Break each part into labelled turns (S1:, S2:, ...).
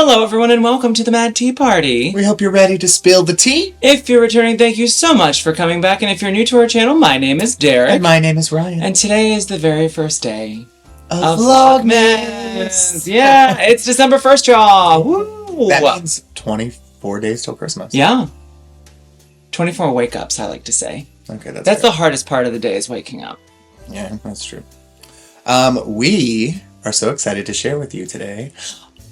S1: Hello everyone and welcome to the Mad Tea Party.
S2: We hope you're ready to spill the tea.
S1: If you're returning, thank you so much for coming back, and if you're new to our channel, my name is Derek.
S2: And my name is Ryan.
S1: And today is the very first day
S2: of Vlogmas.
S1: Yeah, it's December 1st, y'all. Woo!
S2: That means 24 days till Christmas.
S1: Yeah. 24 wake-ups, I like to say.
S2: Okay,
S1: that's the hardest part of the day is waking up.
S2: Yeah, that's true. We are so excited to share with you today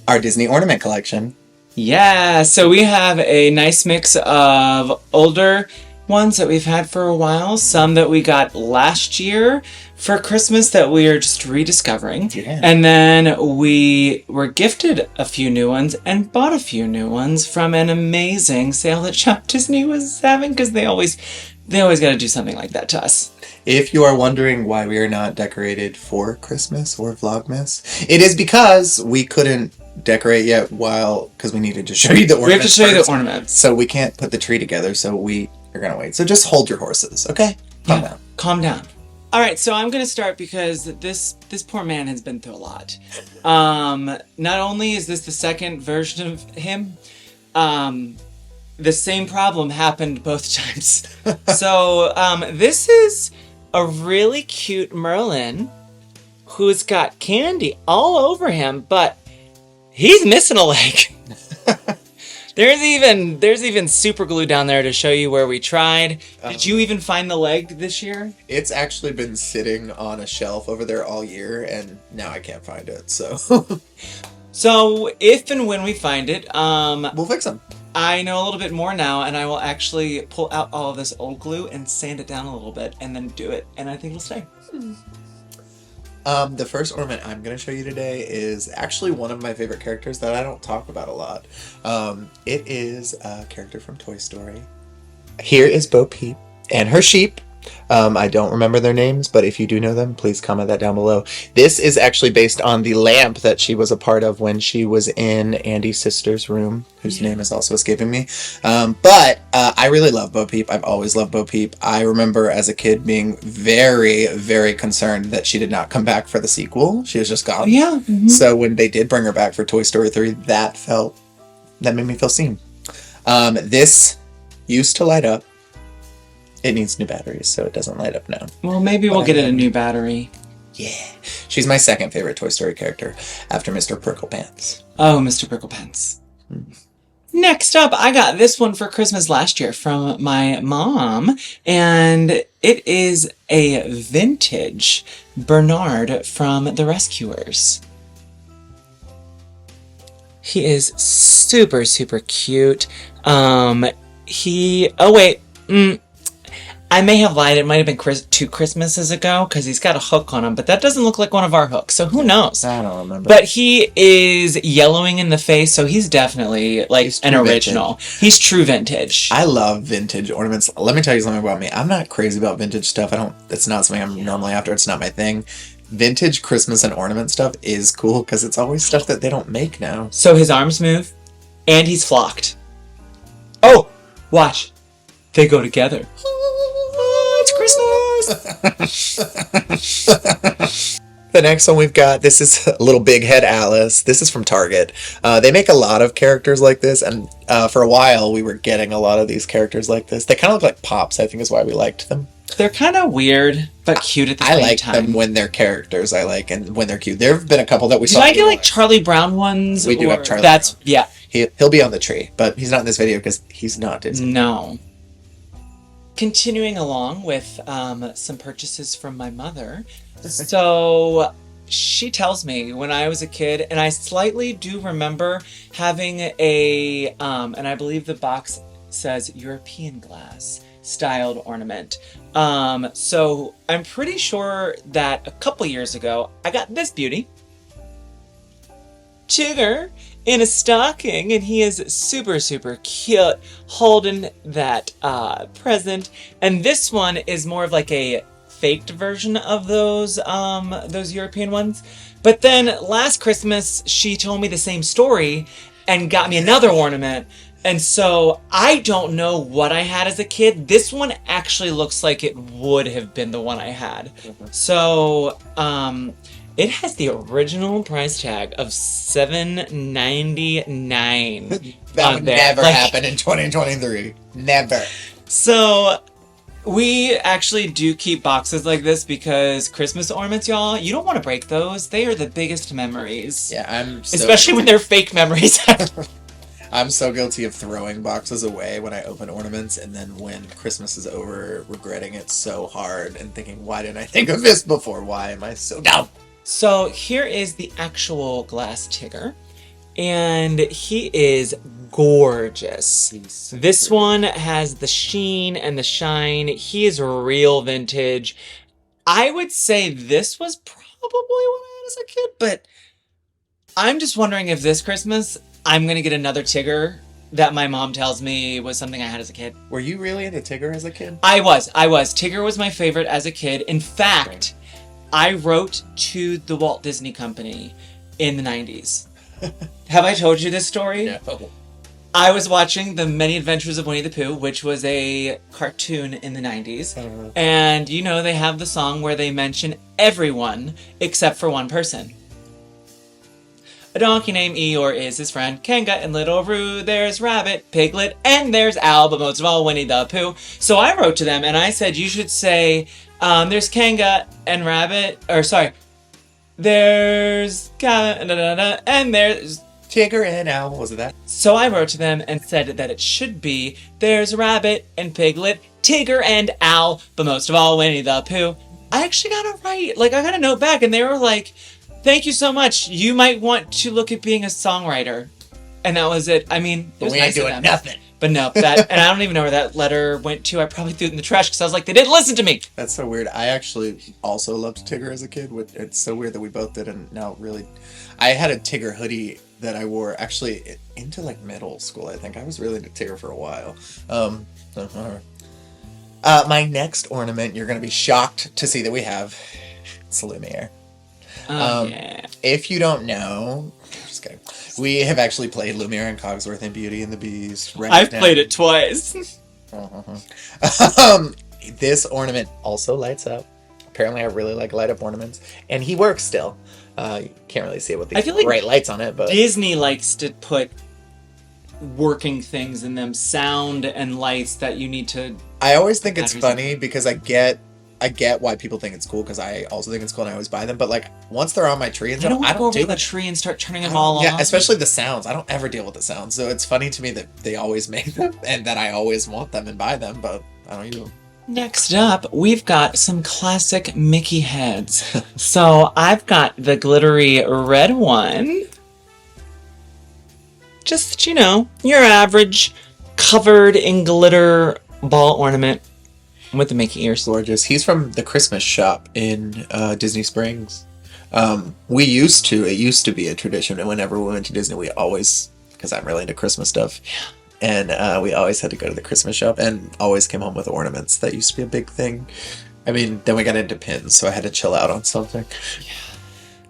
S2: our Disney ornament collection.
S1: Yeah, so we have a nice mix of older ones that we've had for a while, some that we got last year for Christmas that we are just rediscovering.
S2: Yeah.
S1: And then we were gifted a few new ones and bought a few new ones from an amazing sale that shopDisney was having, because they always got to do something like that to us.
S2: If you are wondering why we are not decorated for Christmas or Vlogmas, it is because we couldn't decorate yet because we needed to show you the ornaments.
S1: We have to show you the ornaments.
S2: So we can't put the tree together, so we are going to wait. So just hold your horses, okay? Calm down.
S1: Calm down. All right, so I'm going to start because this poor man has been through a lot. Not only is this the second version of him, the same problem happened both times. So this is a really cute Merlin who's got candy all over him, but he's missing a leg. There's even super glue down there to show you where we tried. Did you even find the leg this year?
S2: It's actually been sitting on a shelf over there all year, and now I can't find it, so...
S1: So, if and when we find it,
S2: we'll fix them.
S1: I know a little bit more now, and I will actually pull out all of this old glue and sand it down a little bit, and then do it, and I think it'll stay.
S2: The first ornament I'm going to show you today is actually one of my favorite characters that I don't talk about a lot. It is a character from Toy Story. Here is Bo Peep and her sheep. I don't remember their names, but if you do know them, please comment that down below. This is actually based on the lamp that she was a part of when she was in Andy's sister's room, whose name is also escaping me. But I really love Bo Peep. I've always loved Bo Peep. I remember as a kid being very, very concerned that she did not come back for the sequel. She was just gone.
S1: Yeah. Mm-hmm.
S2: So when they did bring her back for Toy Story 3, that made me feel seen. This used to light up. It needs new batteries, so it doesn't light up now.
S1: Well, maybe we'll get it a new battery.
S2: Yeah. She's my second favorite Toy Story character, after Mr. Pricklepants.
S1: Oh, Mr. Pricklepants. Next up, I got this one for Christmas last year from my mom, and it is a vintage Bernard from The Rescuers. He is super, super cute. I may have lied. It might have been 2 Christmases ago because he's got a hook on him, but that doesn't look like one of our hooks, so who knows?
S2: I don't remember.
S1: But he is yellowing in the face, so he's definitely an original.
S2: Vintage.
S1: He's true vintage.
S2: I love vintage ornaments. Let me tell you something about me. I'm not crazy about vintage stuff. It's not something I'm normally after. It's not my thing. Vintage Christmas and ornament stuff is cool because it's always stuff that they don't make now.
S1: So his arms move, and he's flocked. Oh, watch. They go together. Christmas!
S2: The next one we've got, this is a little big head Alice. This is from Target. They make a lot of characters like this, and for a while we were getting a lot of these characters like this. They kind of look like Pops, I think is why we liked them.
S1: They're kind of weird, but cute at the same time.
S2: I like them when they're characters, and when they're cute. There have been a couple that we saw.
S1: Did I get like Charlie Brown ones?
S2: We do have Charlie Brown.
S1: Yeah.
S2: He'll be on the tree, but he's not in this video because he's not Disney.
S1: No. Continuing along with some purchases from my mother. So she tells me when I was a kid, and I slightly do remember having and I believe the box says European glass styled ornament. So I'm pretty sure that a couple years ago, I got this beauty. Tigger in a stocking, and he is super, super cute holding that present. And this one is more of like a faked version of those European ones. But then last Christmas, she told me the same story and got me another ornament. And so I don't know what I had as a kid. This one actually looks like it would have been the one I had. So It has the original price tag of $7.99.
S2: That would never happen in 2023. Never.
S1: So we actually do keep boxes like this because Christmas ornaments, y'all, you don't want to break those. They are the biggest memories.
S2: Yeah,
S1: especially when they're fake memories.
S2: I'm so guilty of throwing boxes away when I open ornaments, and then when Christmas is over, regretting it so hard and thinking, why didn't I think of this before? Why am I so dumb?
S1: So here is the actual glass Tigger, and he is gorgeous. This one has the sheen and the shine. He is real vintage. I would say this was probably what I had as a kid, but I'm just wondering if this Christmas I'm gonna get another Tigger that my mom tells me was something I had as a kid.
S2: Were you really into Tigger as a kid?
S1: I was. Tigger was my favorite as a kid. In fact, I wrote to the Walt Disney Company in the 90s. Have I told you this story?
S2: No.
S1: I was watching The Many Adventures of Winnie the Pooh, which was a cartoon in the 90s. And, you know, they have the song where they mention everyone except for one person. A donkey named Eeyore is his friend. Kanga and Little Roo. There's Rabbit, Piglet, and there's Al, but most of all, Winnie the Pooh. So I wrote to them and I said, you should say, there's Kanga and Rabbit, or sorry, there's and there's
S2: Tigger and Al. Was it that?
S1: So I wrote to them and said that it should be, there's Rabbit and Piglet, Tigger and Al, but most of all, Winnie the Pooh. I actually got it right. Like, I got a note back and they were like, thank you so much. You might want to look at being a songwriter. And that was it. I mean, it was
S2: we
S1: nice
S2: ain't doing nothing.
S1: But no, and I don't even know where that letter went to. I probably threw it in the trash because I was like, they didn't listen to me.
S2: That's so weird. I actually also loved Tigger as a kid. It's so weird that we both did, and now really, I had a Tigger hoodie that I wore actually into like middle school. I think I was really into Tigger for a while. My next ornament, you're going to be shocked to see that we have. It's a Lumiere.
S1: Yeah.
S2: If you don't know, just kidding. We have actually played Lumiere and Cogsworth and Beauty and the Beast.
S1: I've played it twice.
S2: This ornament also lights up. Apparently, I really like light up ornaments, and he works still. You can't really see it with these bright lights on it, but
S1: Disney likes to put working things in them, sound and lights that you need to.
S2: I always think it's funny because I get why people think it's cool because I also think it's cool and I always buy them. But like once they're on my tree and stuff, I don't do
S1: the tree and start turning them all on.
S2: Yeah, especially the sounds. I don't ever deal with the sounds, so it's funny to me that they always make them and that I always want them and buy them, but I don't use them.
S1: Next up, we've got some classic Mickey heads. So I've got the glittery red one. Just, you know, your average covered in glitter ball ornament with the Mickey ears.
S2: Gorgeous. He's from the Christmas shop in Disney Springs. It used to be a tradition, and whenever we went to Disney, we always, because I'm really into Christmas stuff, and we always had to go to the Christmas shop and always came home with ornaments. That used to be a big thing. I mean, then we got into pins, so I had to chill out on something.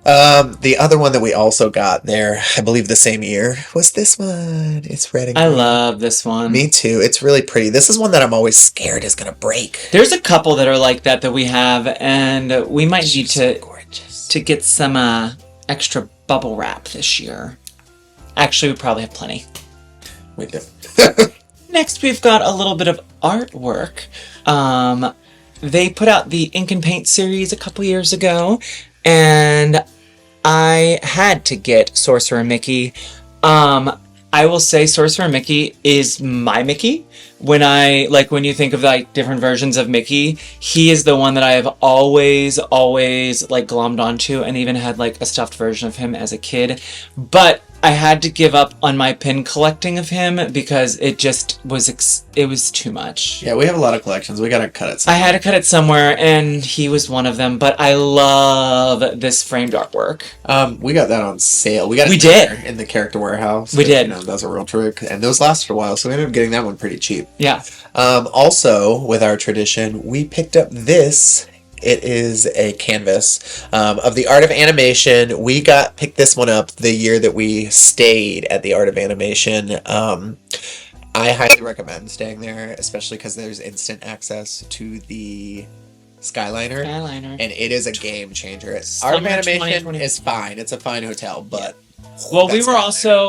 S2: The other one that we also got there, I believe the same year, was this one. It's red and green.
S1: I love this one.
S2: Me too. It's really pretty. This is one that I'm always scared is going to break.
S1: There's a couple that are like that we have, and we might need to get some extra bubble wrap this year. Actually, we probably have plenty.
S2: We do.
S1: Next, we've got a little bit of artwork. They put out the Ink and Paint series a couple years ago, and I had to get Sorcerer Mickey. I will say Sorcerer Mickey is my Mickey. When you think of like different versions of Mickey, he is the one that I have always like glommed onto, and even had like a stuffed version of him as a kid. But I had to give up on my pin collecting of him because it just was it was too much.
S2: Yeah, we have a lot of collections. We gotta cut it somewhere.
S1: I had to cut it somewhere, and he was one of them. But I love this framed artwork.
S2: We got that on sale. We did in the Character Warehouse.
S1: We did.
S2: You know, that's a real trick, and those lasted a while, so we ended up getting that one pretty cheap.
S1: Yeah.
S2: Also, with our tradition, we picked up this. It is a canvas of the Art of Animation. We picked this one up the year that we stayed at the Art of Animation. I highly recommend staying there, especially because there's instant access to the Skyliner.
S1: Skyliner.
S2: And it is a game changer.
S1: Summer
S2: Art of Animation
S1: 2020.
S2: is fine. It's a fine hotel, but...
S1: Well,
S2: that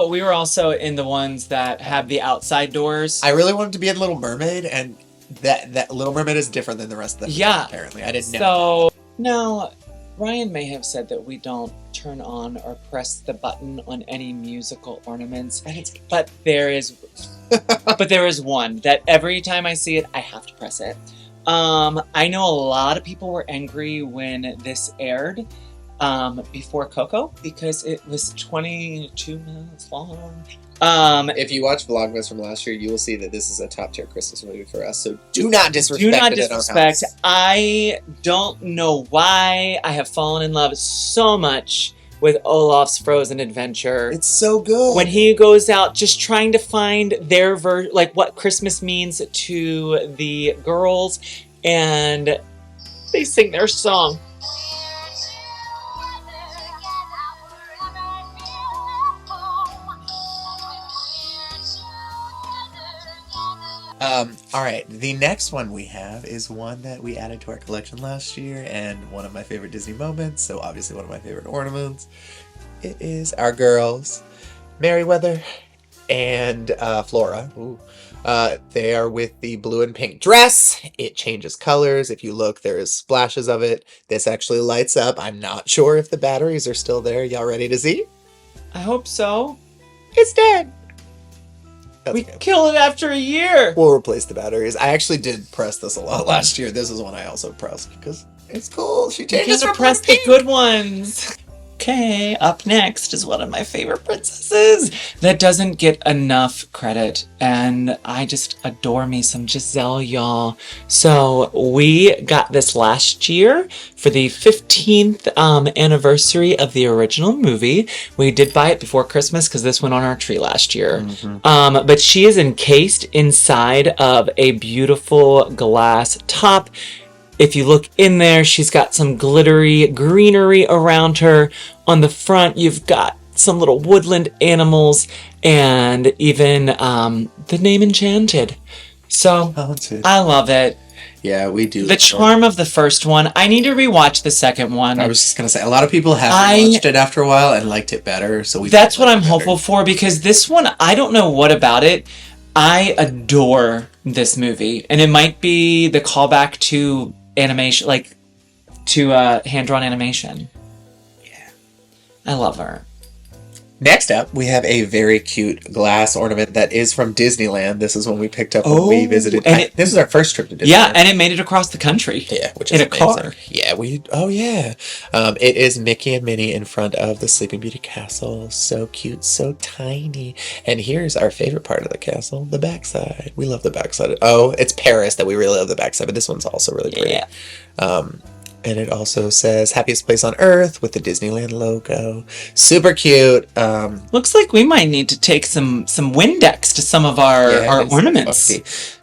S1: we were also in the ones that have the outside doors.
S2: I really wanted to be in Little Mermaid, and that Little Mermaid is different than the rest of them. Apparently. I didn't know.
S1: So, now, Ryan may have said that we don't turn on or press the button on any musical ornaments, but there is one that every time I see it, I have to press it. I know a lot of people were angry when this aired before Coco because it was 22 minutes long.
S2: If you watch Vlogmas from last year, you will see that this is a top tier Christmas movie for us. So do not disrespect it in our house.
S1: I don't know why I have fallen in love so much with Olaf's Frozen Adventure.
S2: It's so good.
S1: When he goes out just trying to find their like what Christmas means to the girls, and they sing their song.
S2: All right, the next one we have is one that we added to our collection last year and one of my favorite Disney moments, so obviously one of my favorite ornaments. It is our girls, Merryweather and Flora. Ooh. They are with the blue and pink dress. It changes colors. If you look, there is splashes of it. This actually lights up. I'm not sure if the batteries are still there. Y'all ready to see?
S1: I hope so.
S2: It's dead.
S1: We kill it after a year.
S2: We'll replace the batteries. I actually did press this a lot last year. This is one I also pressed because it's cool. She changes her
S1: press the good ones. Okay, up next is one of my favorite princesses that doesn't get enough credit, and I just adore me some Giselle, y'all. So we got this last year for the 15th anniversary of the original movie. We did buy it before Christmas because this went on our tree last year. Mm-hmm. But she is encased inside of a beautiful glass top. If you look in there, she's got some glittery greenery around her. On the front, you've got some little woodland animals and even the name Enchanted. So, I love it.
S2: Yeah, we do.
S1: The charm of the first one. I need to rewatch the second one.
S2: I was just going to say, a lot of people have watched it after a while and liked it better. So
S1: that's what I'm hopeful for, because this one, I don't know what about it. I adore this movie. And it might be the callback to animation, like to hand-drawn animation.
S2: Yeah,
S1: I love her.
S2: Next up, we have a very cute glass ornament that is from Disneyland. This is one we picked up when we visited. This is our first trip to Disneyland.
S1: Yeah, and it made it across the country.
S2: Yeah, which is
S1: in
S2: amazing.
S1: A car.
S2: Yeah, it is Mickey and Minnie in front of the Sleeping Beauty castle. So cute, so tiny. And here's our favorite part of the castle, the backside. We love the backside. Oh, it's Paris that we really love the backside, but this one's also really pretty.
S1: Yeah.
S2: And it also says happiest place on earth with the Disneyland logo. Super cute.
S1: Looks like we might need to take some Windex to some of our ornaments.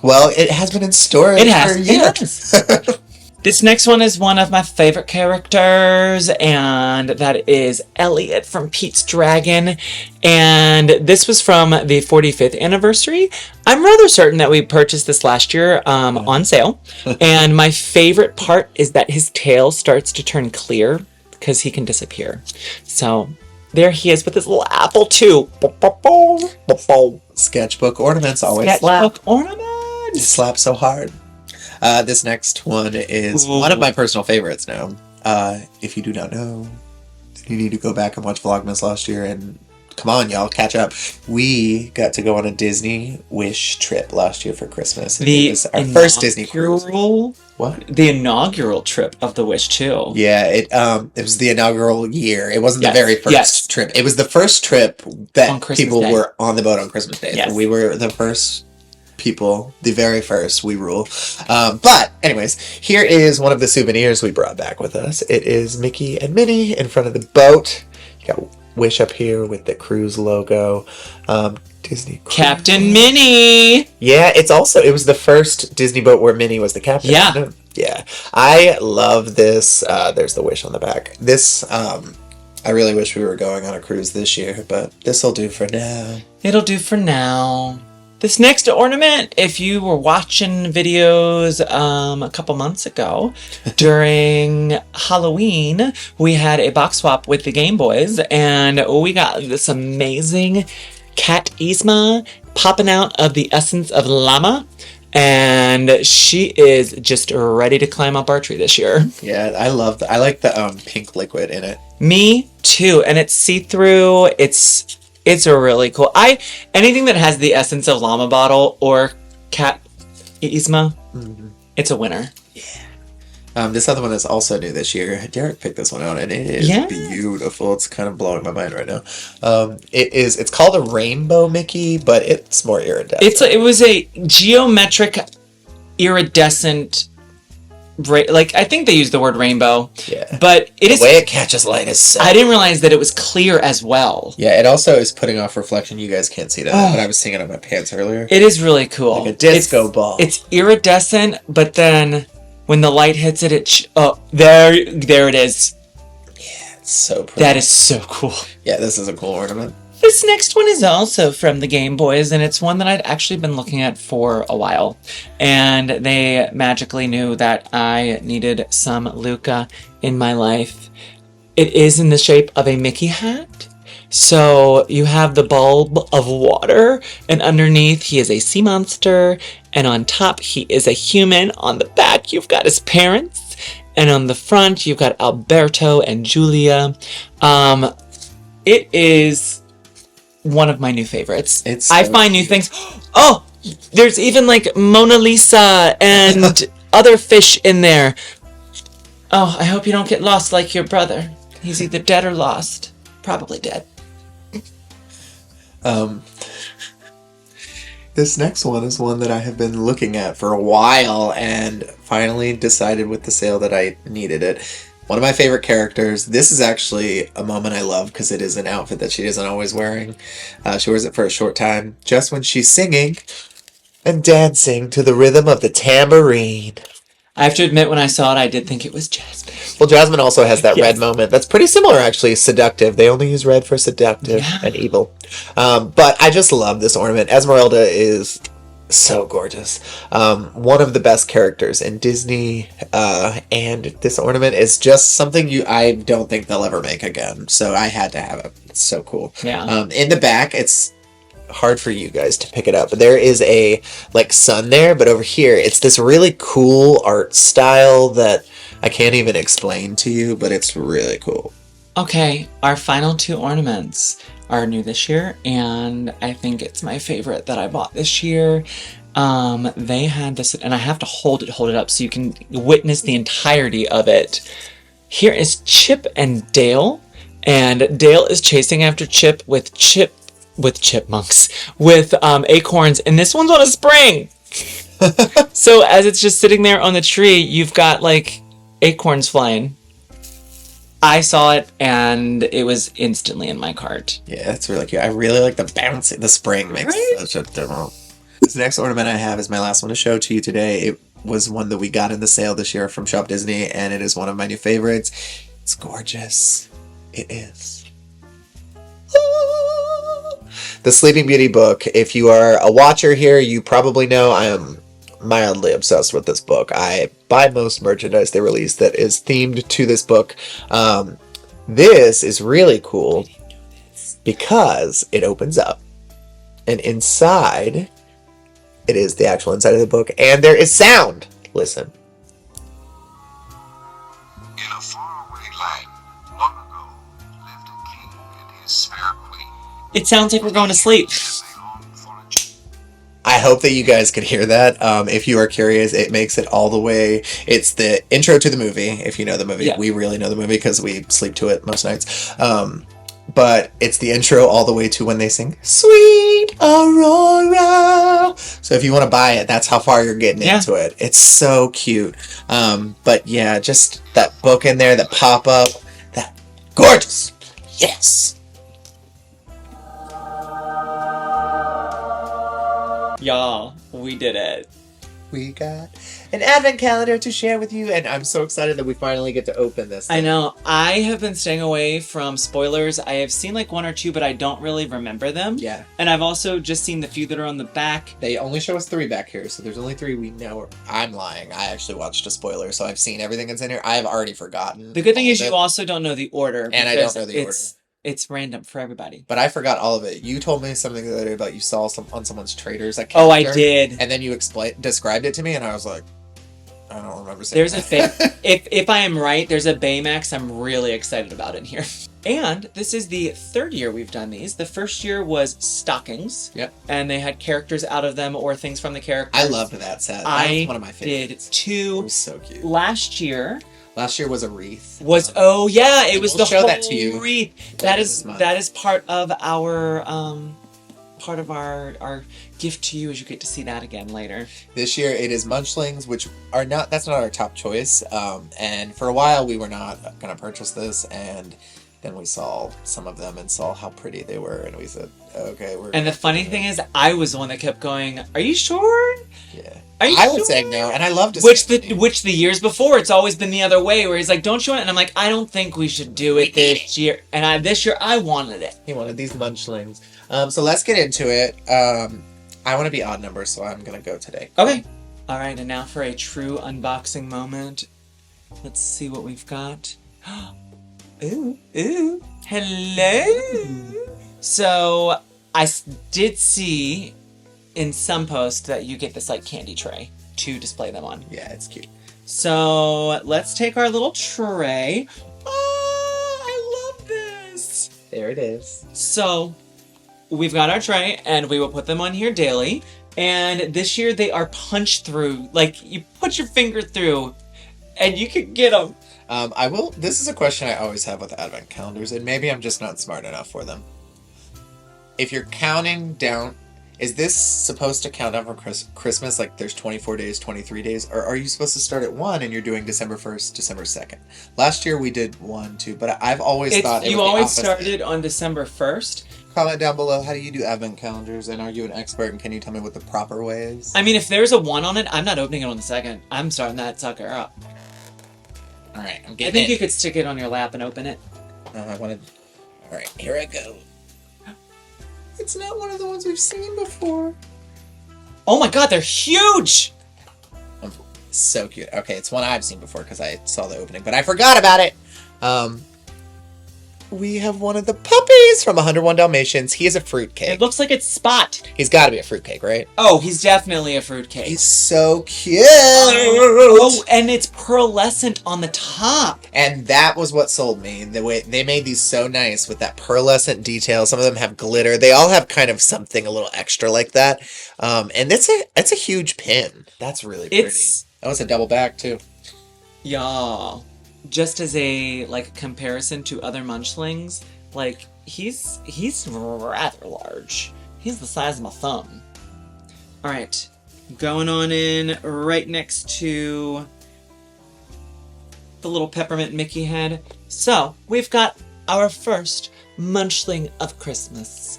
S2: Well, it has been in storage for years.
S1: It has. This next one is one of my favorite characters, and that is Elliot from Pete's Dragon. And this was from the 45th anniversary. I'm rather certain that we purchased this last year on sale. And my favorite part is that his tail starts to turn clear because he can disappear. So there he is with his little apple too.
S2: Sketchbook ornaments always
S1: slap. Sketchbook ornaments.
S2: It slaps so hard. This next one is one of my personal favorites now. If you do not know, you need to go back and watch Vlogmas last year and come on, y'all, catch up. We got to go on a Disney Wish trip last year for Christmas. It was our first Disney cruise. What?
S1: The inaugural trip of the Wish too.
S2: Yeah, it was the inaugural year. It wasn't the very first trip. It was the first trip that people were on the boat on Christmas Day.
S1: Yes.
S2: We were the first people, the very first. We rule. But anyways, here is one of the souvenirs we brought back with us. It is Mickey and Minnie in front of the boat. You got Wish up here with the cruise logo. Disney cruise.
S1: Captain Minnie.
S2: Yeah, it was the first Disney boat where Minnie was the captain. Yeah. I love this. There's the Wish on the back. This I really wish we were going on a cruise this year, but this'll do for now.
S1: It'll do for now. This next ornament, if you were watching videos a couple months ago, during Halloween, we had a box swap with the Game Boys, and we got this amazing Cat Yzma popping out of the essence of Llama, and she is just ready to climb up our tree this year.
S2: Yeah, I like the pink liquid in it.
S1: Me too, and it's see-through. It's really cool. Anything that has the essence of llama bottle or Cat Yzma, it's a winner.
S2: Yeah. This other one is also new this year. Derek picked this one out, and it is beautiful. It's kind of blowing my mind right now. It's called a Rainbow Mickey, but it's more iridescent.
S1: It was a geometric iridescent. I think they used the word rainbow.
S2: Yeah.
S1: But
S2: the way it catches light is so...
S1: I didn't realize that it was clear as well.
S2: Yeah, it also is putting off reflection. You guys can't see that, but I was seeing it on my pants earlier.
S1: It is really cool.
S2: Like a disco ball.
S1: It's iridescent, but then when the light hits it, there it is.
S2: Yeah, it's so pretty.
S1: That is so cool.
S2: Yeah, this is a cool ornament.
S1: This next one is also from the Game Boys, and it's one that I'd actually been looking at for a while. And they magically knew that I needed some Luca in my life. It is in the shape of a Mickey hat. So you have the bulb of water, and underneath he is a sea monster, and on top he is a human. On the back you've got his parents, and on the front you've got Alberto and Julia. It is one of my new favorites. I find new things. Oh, there's even like Mona Lisa and other fish in there. Oh, I hope you don't get lost like your brother. He's either dead or lost. Probably dead.
S2: This next one is one that I have been looking at for a while and finally decided with the sale that I needed it. One of my favorite characters. This is actually a moment I love because it is an outfit that she isn't always wearing. She wears it for a short time, just when she's singing and dancing to the rhythm of the tambourine.
S1: I have to admit, when I saw it, I did think it was Jasmine.
S2: Well, Jasmine also has that red moment. That's pretty similar, actually. Seductive. They only use red for seductive and evil. But I just love this ornament. Esmeralda is so gorgeous. One of the best characters in Disney, and this ornament is just something I don't think they'll ever make again. So I had to have it. It's so cool.
S1: Yeah.
S2: In the back, it's hard for you guys to pick it up, but there is a sun there, but over here it's this really cool art style that I can't even explain to you, but it's really cool.
S1: Okay, our final two ornaments are new this year, and I think it's my favorite that I bought this year. They had this, and I have to hold it up so you can witness the entirety of it. Here is Chip and Dale, and Dale is chasing after Chip with chipmunks, with acorns, and this one's on a spring. So as it's just sitting there on the tree, you've got like acorns flying. I saw it and it was instantly in my cart.
S2: Yeah, it's really cute. I really like the bouncing. The spring makes such a difference. This next ornament I have is my last one to show to you today. It was one that we got in the sale this year from shopDisney, and it is one of my new favorites. It's gorgeous. It is. The Sleeping Beauty book. If you are a watcher here, you probably know I am mildly obsessed with this book. I buy most merchandise they release that is themed to this book. This is really cool because it opens up, and inside it is the actual inside of the book, and there is sound. Listen.
S3: In a faraway land, long ago, lived a king and his fair queen.
S1: It sounds like we're going to sleep.
S2: I hope that you guys could hear that. If you are curious, it makes it all the way. It's the intro to the movie, if you know the movie. Yeah. We really know the movie because we sleep to it most nights. But it's the intro all the way to when they sing Sweet Aurora. So if you want to buy it, that's how far you're getting into it. It's so cute. But yeah, just that book in there, that pop-up, that gorgeous. Yes.
S1: Y'all, we did it.
S2: we got an advent calendar to share with you, and I'm so excited that we finally get to open this thing.
S1: I know. I have been staying away from spoilers. I have seen like one or two, but I don't really remember them.
S2: Yeah.
S1: And I've also just seen the few that are on the back.
S2: They only show us 3 back here, so there's only 3 we know. I'm lying. I actually watched a spoiler, so I've seen everything that's in here. I have already forgotten.
S1: The good thing
S2: all
S1: is
S2: of
S1: you
S2: it,
S1: also don't know the order.
S2: and I don't
S1: because
S2: know the order.
S1: It's random for everybody.
S2: But I forgot all of it. You told me something the other day about you saw some on someone's traders.
S1: Oh, I did.
S2: And then you described it to me, and I was like, I don't remember saying
S1: There's
S2: that.
S1: if I am right, there's a Baymax I'm really excited about in here. And this is the 3rd year we've done these. The first year was stockings.
S2: Yep.
S1: And they had characters out of them or things from the characters.
S2: I loved that set. That was one of my favorites.
S1: Did too.
S2: It was so cute.
S1: Last year
S2: was a wreath.
S1: it was the
S2: show
S1: whole
S2: that to you
S1: wreath.
S2: later
S1: That
S2: this month.
S1: is part of our gift to you, as you get to see that again later.
S2: This year it is Munchlings, which that's not our top choice. And for a while we were not gonna purchase this, and then we saw some of them and saw how pretty they were, and we said, okay, we're.
S1: And the funny thing is, I was the one that kept going, "Are you sure?"
S2: Yeah.
S1: I
S2: was saying no, and I loved it.
S1: Which the years before, it's always been the other way, where he's like, "Don't you want it?" And I'm like, "I don't think we should do it this year." And this year, I wanted it.
S2: He wanted these Munchlings. So let's get into it. I want to be odd number, so I'm gonna go today.
S1: Okay. All right, and now for a true unboxing moment. Let's see what we've got. Ooh, ooh, hello. So I did see in some post that you get this like candy tray to display them on.
S2: Yeah, it's cute.
S1: So let's take our little tray. Oh, I love this.
S2: There it is.
S1: So we've got our tray, and we will put them on here daily. And this year they are punch through. Like, you put your finger through, and you can get them.
S2: This is a question I always have with advent calendars, and maybe I'm just not smart enough for them. If you're counting down, is this supposed to count down for Christmas? Like there's 24 days, 23 days? Or are you supposed to start at 1 and you're doing December 1st, December 2nd? Last year we did 1, 2, but I've always thought it was
S1: you
S2: the
S1: always
S2: opposite.
S1: started on December 1st.
S2: Comment down below, how do you do advent calendars, and are you an expert, and can you tell me what the proper way is?
S1: I mean, if there's a 1 on it, I'm not opening it on the 2nd. I'm starting that sucker up.
S2: Alright, I'm
S1: I
S2: getting
S1: think
S2: it.
S1: you could stick it on your lap and open it.
S2: Alright, here I go. It's not one of the ones we've seen before.
S1: Oh my god, they're huge!
S2: So cute. Okay, it's one I've seen before because I saw the opening, but I forgot about it. We have one of the puppies from 101 Dalmatians. He is a fruitcake.
S1: It looks like it's Spot.
S2: He's got to be a fruitcake, right?
S1: Oh, he's definitely a fruitcake.
S2: He's so cute.
S1: Oh, and it's pearlescent on the top.
S2: And that was what sold me. The way they made these so nice with that pearlescent detail. Some of them have glitter. They all have kind of something a little extra like that. And it's a huge pin. That's really pretty. That was a double back too.
S1: Y'all, just as a comparison to other Munchlings, he's rather large. He's the size of my thumb. All right, going on in right next to the little peppermint Mickey head. So we've got our first Munchling of Christmas.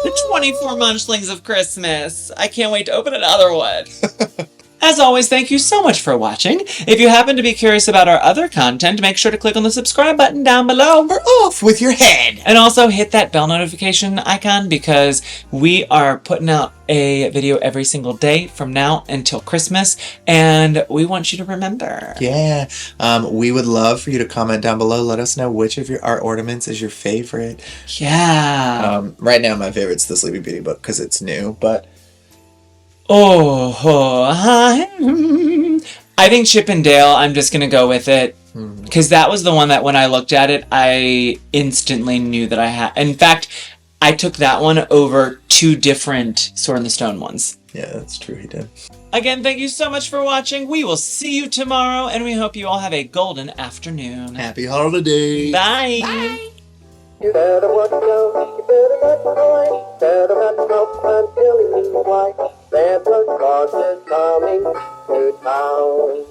S1: The 24 Munchlings of Christmas. I can't wait to open another one. As always, thank you so much for watching. If you happen to be curious about our other content, make sure to click on the subscribe button down below.
S2: Or off with your head.
S1: And also hit that bell notification icon, because we are putting out a video every single day from now until Christmas, and we want you to remember.
S2: Yeah. We would love for you to comment down below. Let us know which of our ornaments is your favorite.
S1: Yeah.
S2: Right now, my favorite's the Sleeping Beauty book because it's new, but
S1: I think Chip and Dale, I'm just going to go with it. Because that was the one that when I looked at it, I instantly knew that I had. In fact, I took that one over 2 different Sword in the Stone ones.
S2: yeah, that's true. He did.
S1: Again, thank you so much for watching. We will see you tomorrow, and we hope you all have a golden afternoon.
S2: Happy holidays.
S1: Bye.
S2: Bye.
S4: You better watch out, you better not cry, better not stop, I'm telling you why. Santa Claus is coming to town.